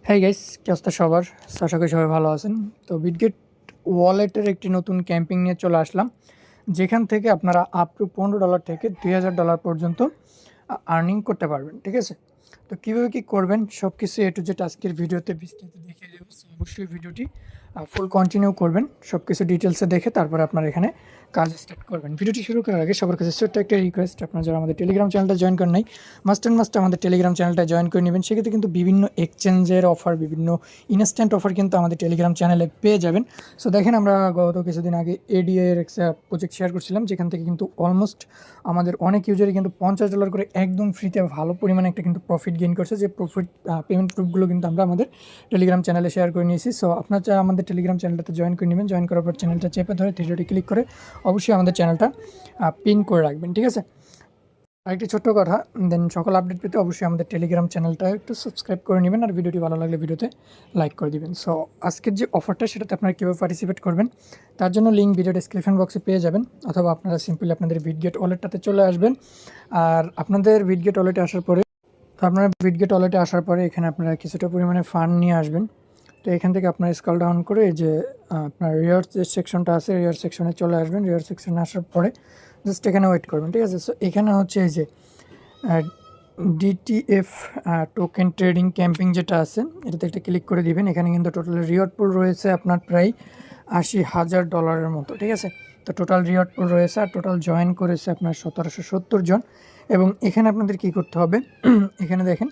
হ্যাঁ গাইস, কি অবস্থা সবার? আশা করি সবাই ভালো আছেন। তো বিটগেট ওয়ালেটের একটি নতুন ক্যাম্পিং নিয়ে চলে আসলাম, যেখান থেকে আপনারা আপ টু $15 থেকে $2000 পর্যন্ত আর্নিং করতে পারবেন। ঠিক আছে? তো কীভাবে কী করবেন সব কিছু এ টু জেড আজকের ভিডিওতে বিস্তারিত দেখিয়ে দেবো। অবশ্যই ভিডিওটি ফুল কন্টিনিউ করবেন, সব কিছু ডিটেলসে দেখে তারপরে আপনারা এখানে কাজ স্টার্ট করবেন। ভিডিওটি শুরু করার আগে সবার কাছে ছোট্ট একটা রিকোয়েস্ট, আপনারা যারা আমাদের টেলিগ্রাম চ্যানেলটা জয়েন করেন নাই, মাস্ট আমাদের টেলিগ্রাম চ্যানেলটা জয়েন করে নেবেন। সেক্ষেত্রে কিন্তু বিভিন্ন এক্সচেঞ্জের অফার, বিভিন্ন ইনস্ট্যান্ট অফার কিন্তু আমাদের টেলিগ্রাম চ্যানেলে পেয়ে যাবেন। সো দেখেন, আমরা গত কিছুদিন আগে এডিএ এর একটা প্রজেক্ট শেয়ার করছিলাম, যেখান থেকে কিন্তু অলমোস্ট আমাদের অনেক ইউজারই কিন্তু $50 করে একদম ফ্রিতে ভালো পরিমাণে একটা কিন্তু প্রফিট গেইন করছে। যে প্রফিট পেমেন্ট প্রুফগুলো কিন্তু আমরা আমাদের টেলিগ্রাম চ্যানেলে শেয়ার করে নিয়েছি। সো আপনারা চাই আমাদের টেলিগ্রাম চ্যানেলটাতে জয়েন করে নেবেন। জয়েন করার পর চ্যানেলটা চেপে ধরে ভিডিওটি ক্লিক করে অবশ্যই আমাদের চ্যানেলটা পিন করে রাখবেন। ঠিক আছে? আরেকটি ছোট্ট কথা, দেন সকল আপডেট পেতে অবশ্যই আমাদের টেলিগ্রাম চ্যানেলটা একটু সাবস্ক্রাইব করে নেবেন, আর ভিডিওটি ভালো লাগলে ভিডিওতে লাইক করে দিবেন। সো আজকের যে অফারটা, সেটাতে আপনারা কীভাবে পার্টিসিপেট করবেন তার জন্য লিঙ্ক ভিডিও ডিসক্রিপশন বক্সে পেয়ে যাবেন, অথবা আপনারা সিম্পলি আপনাদের বিটগেট ওয়ালেটটাতে চলে আসবেন। আর আপনাদের বিটগেট ওয়ালেটে আসার পরে এখানে আপনারা কিছুটা পরিমাণে ফান্ড নিয়ে আসবেন। তো এখান থেকে আপনার স্ক্রল ডাউন করে এই যে আপনার রিওয়ার্ডস যে সেকশনটা আছে, রিওয়ার্ড সেকশনে চলে আসবেন। রিওয়ার্ড সেকশনে আসার পরে জাস্ট এখানে ওয়েট করবেন। ঠিক আছে? সো এখানে হচ্ছে এই যে ডিটিএফ টোকেন ট্রেডিং ক্যাম্পিং যেটা আছে, এটাতে একটা ক্লিক করে দিবেন। এখানে কিন্তু টোটাল রিওয়ার্ড পুল রয়েছে আপনার প্রায় $80,000 মতো। ঠিক আছে? তো টোটাল রিওয়ার্ড পুল রয়েছে, আর টোটাল জয়েন করেছে আপনার 1770 জন। এবং এখানে আপনাদের কি করতে হবে, এখানে দেখেন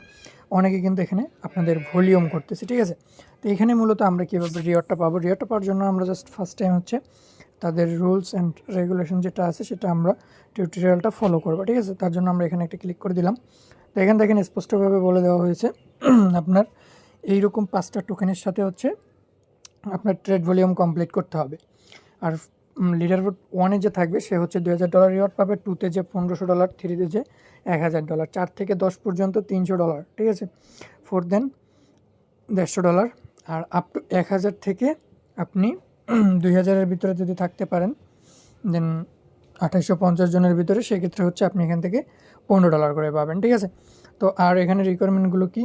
অনেকে কিন্তু এখানে আপনাদের ভলিউম করতেছে। ঠিক আছে? তো এখানে মূলত আমরা কীভাবে রিওয়ার্ডটা পাবো, রিওয়ার্ডটা পাওয়ার জন্য আমরা জাস্ট ফার্স্ট টাইম হচ্ছে তাদের রুলস অ্যান্ড রেগুলেশন যেটা আছে সেটা আমরা টিউটোরিয়ালটা ফলো করবো। ঠিক আছে? তার জন্য আমরা এখানে একটা ক্লিক করে দিলাম। তো এখানে দেখেন স্পষ্টভাবে বলে দেওয়া হয়েছে আপনার এইরকম 5টা টোকেনের সাথে হচ্ছে আপনার ট্রেড ভলিউম কমপ্লিট করতে হবে। আর লিডারবোর্ড 1-এ যে থাকবে সে হচ্ছে $2000 রিওয়ার্ড পাবে, 2-তে যে $1500, 3-তে যে $1000, 4 থেকে 10 পর্যন্ত $300। ঠিক আছে? 4 দেন $150, আর আপ টু 1000 থেকে আপনি 2000-এর ভিতরে যদি থাকতে পারেন, দেন 2850 জনের ভিতরে, সেক্ষেত্রে হচ্ছে আপনি এখান থেকে $15 করে পাবেন। ঠিক আছে? তো আর এখানে রিকোয়ারমেন্টগুলো কি,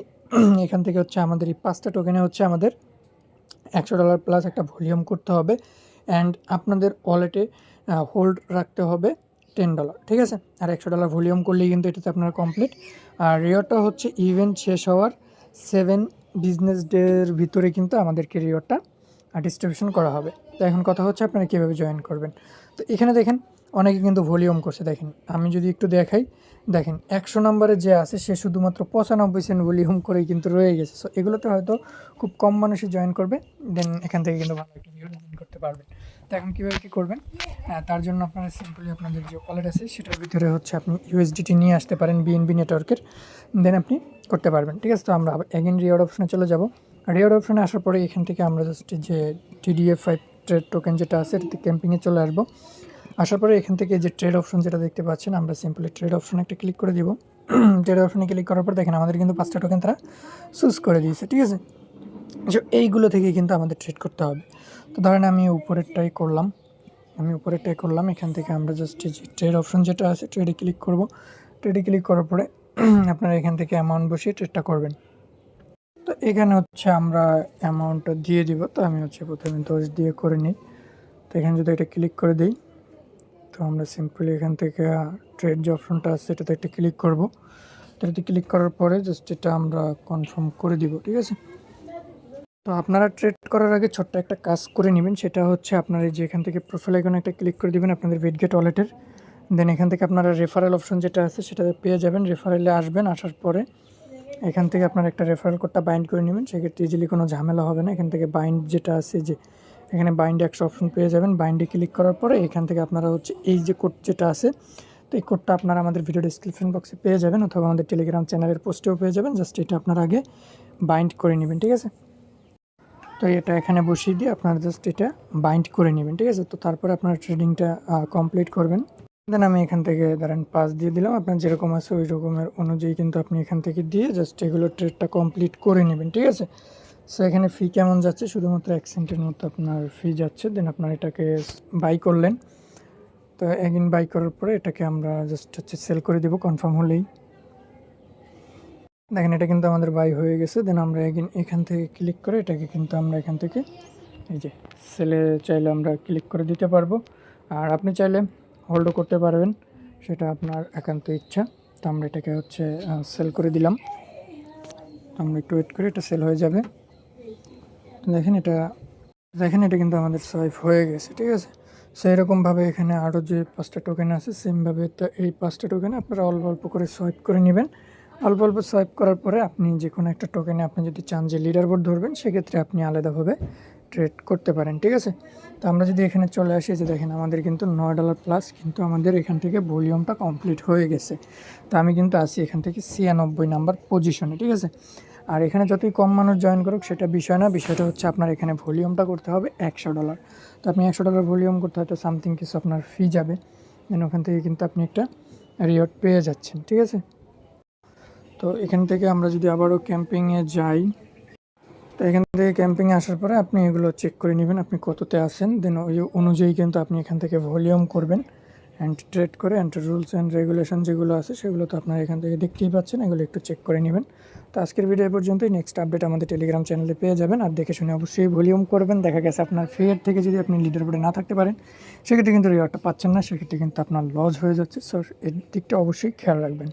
এখান থেকে হচ্ছে আমাদের এই 5টা টোকেনে হচ্ছে আমাদের $100 প্লাস একটা ভলিউম করতে হবে, অ্যান্ড আপনাদের ওয়ালেটে হোল্ড রাখতে হবে $10। ঠিক আছে? আর $100 ভলিউম করলেই কিন্তু এটাতে আপনার কমপ্লিট। আর রিওয়ার্ডটা হচ্ছে ইভেন্ট শেষ হওয়ার 7 বিজনেস ডের ভিতরে কিন্তু আমাদেরকে রিওয়ার্ডটা ডিস্ট্রিবিউশন করা হবে। তো এখন কথা হচ্ছে আপনারা কীভাবে জয়েন করবেন। তো এখানে দেখেন অনেকে কিন্তু ভলিউম করছে। দেখেন আমি যদি একটু দেখাই, দেখেন 100 নম্বরে যে আছে সে শুধুমাত্র 95 সেন্ট ভলিউম করেই কিন্তু রয়ে গেছে। সো এগুলোতে হয়তো খুব কম মানুষই জয়েন করবে, দেন এখান থেকে কিন্তু ভালো একটা রিওয়ার্ড জয়েন করতে পারবেন। তো এখন কীভাবে কী করবেন, তার জন্য আপনারা সিম্পলি আপনাদের যে ওয়ালেট আছে সেটার ভিতরে হচ্ছে আপনি ইউএসডিটি নিয়ে আসতে পারেন বিএনবি নেটওয়ার্কের, দেন আপনি করতে পারবেন। ঠিক আছে? তো আমরা এগেন রিওয়ার্ড অপশনে চলে যাব। রিওয়ার্ড অপশনে আসার পরে এখান থেকে আমরা জাস্ট যে TDF5 ট্রেড টোকেন যেটা আছে এটাতে ক্যাম্পিংয়ে চলে আসবো। আসার পরে এখান থেকে যে ট্রেড অপশন যেটা দেখতে পাচ্ছেন, আমরা সিম্পলি ট্রেড অপশনে একটা ক্লিক করে দিব। ট্রেড অপশনে ক্লিক করার পর দেখেন আমাদের কিন্তু 5টা টোকেন তারা চুজ করে দিয়েছে। ঠিক আছে? যে এইগুলো থেকে কিন্তু আমাদের ট্রেড করতে হবে। তো ধরেন আমি উপরেরটাই করলাম, এখান থেকে আমরা জাস্ট যে ট্রেড অপশন যেটা আছে ট্রেডে ক্লিক করব। ট্রেডে ক্লিক করার পরে আপনারা এখান থেকে অ্যামাউন্ট বসিয়ে ট্রেডটা করবেন। তো এখানে হচ্ছে আমরা অ্যামাউন্টটা দিয়ে দিব। তো আমি হচ্ছে প্রথমে 10 দিয়ে করে নিই। তো এখানে যদি এটা ক্লিক করে দিই, তো আমরা সিম্পলি এখান থেকে ট্রেড যে অপশনটা আছে এটাতে একটা ক্লিক করব। এটাতে ক্লিক করার পরে জাস্ট এটা আমরা কনফার্ম করে দিব। ঠিক আছে? তো আপনারা ট্রেড করার আগে ছোট্ট একটা কাজ করে নেবেন, সেটা হচ্ছে আপনারা যে এখান থেকে প্রোফাইল আইকনে একটা ক্লিক করে দেবেন আপনাদের বিটগেট ওয়ালেটের। দেন এখান থেকে আপনারা রেফারেল অপশন যেটা আছে সেটাতে পেয়ে যাবেন। রেফারেলে আসবেন, আসার পরে এখান থেকে আপনারা একটা রেফারেল কোডটা বাইন্ড করে নেবেন। সেক্ষেত্রে ইজিলি কোনো ঝামেলা হবে না। এখান থেকে বাইন্ড যেটা আছে, যে এখানে বাইন্ড একটা অপশন পেয়ে যাবেন। বাইন্ডে ক্লিক করার পরে এখান থেকে আপনারা হচ্ছে এই যে কোড যেটা আছে, তো এই কোডটা আপনারা আমাদের ভিডিও ডিসক্রিপশন বক্সে পেয়ে যাবেন, অথবা আমাদের টেলিগ্রাম চ্যানেলের পোস্টেও পেয়ে যাবেন। জাস্ট এটা আপনারা আগে বাইন্ড করে নেবেন। ঠিক আছে? তো এটা এখানে বসিয়ে দিয়ে আপনারা জাস্ট এটা বাইন্ড করে নেবেন। ঠিক আছে? তো তারপরে আপনারা ট্রেডিংটা কমপ্লিট করবেন। দেন আমি এখান থেকে ধরেন 5 দিয়ে দিলাম, আপনার যেরকম আছে ওই রকমের অনুযায়ী কিন্তু আপনি এখান থেকে দিয়ে জাস্ট এগুলো ট্রেডটা কমপ্লিট করে নেবেন। ঠিক আছে? সো এখানে ফি কেমন যাচ্ছে, শুধুমাত্র 1 সেন্টের মতো আপনার ফি যাচ্ছে। দেন আপনার এটাকে বাই করলেন। তো এগেন বাই করার পরে এটাকে আমরা জাস্ট হচ্ছে সেল করে দেবো কনফার্ম হলেই। দেখেন এটা কিন্তু আমাদের বাই হয়ে গেছে। দেন আমরা এখান থেকে ক্লিক করে এটাকে কিন্তু আমরা এখান থেকে এই যে সেলে চাইলে আমরা ক্লিক করে দিতে পারবো, আর আপনি চাইলে হোল্ডও করতে পারবেন, সেটা আপনার একান্ত ইচ্ছা। তো আমরা এটাকে হচ্ছে সেল করে দিলাম। আমরা একটু ওয়েট করে এটা সেল হয়ে যাবে। দেখেন এটা কিন্তু আমাদের সোয়াইপ হয়ে গেছে, ঠিক আছে। সো এরকমভাবে এখানে আরও যে 5টা টোকেন আছে সেমভাবে তো এই 5টা টোকেনে আপনারা অল্প অল্প করে সোয়াইপ করে নেবেন। অল্প অল্প সোয়াইপ করার পরে আপনি যে কোনো একটা টোকেনে আপনি যদি চান যে লিডার বোর্ড ধরবেন, সেক্ষেত্রে আপনি আলাদাভাবে ট্রেড করতে পারেন, ঠিক আছে। তো আমরা যদি এখানে চলে আসি, যে দেখেন আমাদের কিন্তু $9 প্লাস কিন্তু আমাদের এখান থেকে ভলিউমটা কমপ্লিট হয়ে গেছে। তো আমি কিন্তু আসি এখান থেকে 96 নাম্বার পজিশনে, ঠিক আছে। আর এখানে যতই কম মানুষ জয়েন করুক সেটা বিষয় না, বিষয়টা হচ্ছে আপনার এখানে ভলিউমটা করতে হবে $100। তো আপনি $100 ভলিউম করতে হয়তো সামথিং কিছু আপনার ফি যাবে, দেন ওখান থেকে কিন্তু আপনি একটা রিওয়ার্ড পেয়ে যাচ্ছেন, ঠিক আছে। তো এখান থেকে আমরা যদি আবারও ক্যাম্পিংয়ে যাই, তো এখান থেকে ক্যাম্পিংয়ে আসার পরে আপনি এগুলো চেক করে নেবেন আপনি কততে আসেন, দেন ওই অনুযায়ী কিন্তু আপনি এখান থেকে ভলিউম করবেন অ্যান্ড ট্রেড করে। অ্যান্ড রুলস অ্যান্ড রেগুলেশন যেগুলো আছে সেগুলো তো আপনারা এখান থেকে দেখতেই পাচ্ছেন, এগুলো একটু চেক করে নেবেন। তো আজকের ভিডিও পর্যন্তই। নেক্সট আপডেট আমাদের টেলিগ্রাম চ্যানেলে পেয়ে যাবেন, আর দেখে শুনে অবশ্যই ভলিউম করবেন। দেখা গেছে আপনার ফিয়ের থেকে যদি আপনি লিডার বোর্ডে না থাকতে পারেন, সেক্ষেত্রে কিন্তু রিওয়ার্ডটা পাচ্ছেন না, সেক্ষেত্রে কিন্তু আপনার লস হয়ে যাচ্ছে। সো এর দিকটা অবশ্যই খেয়াল রাখবেন।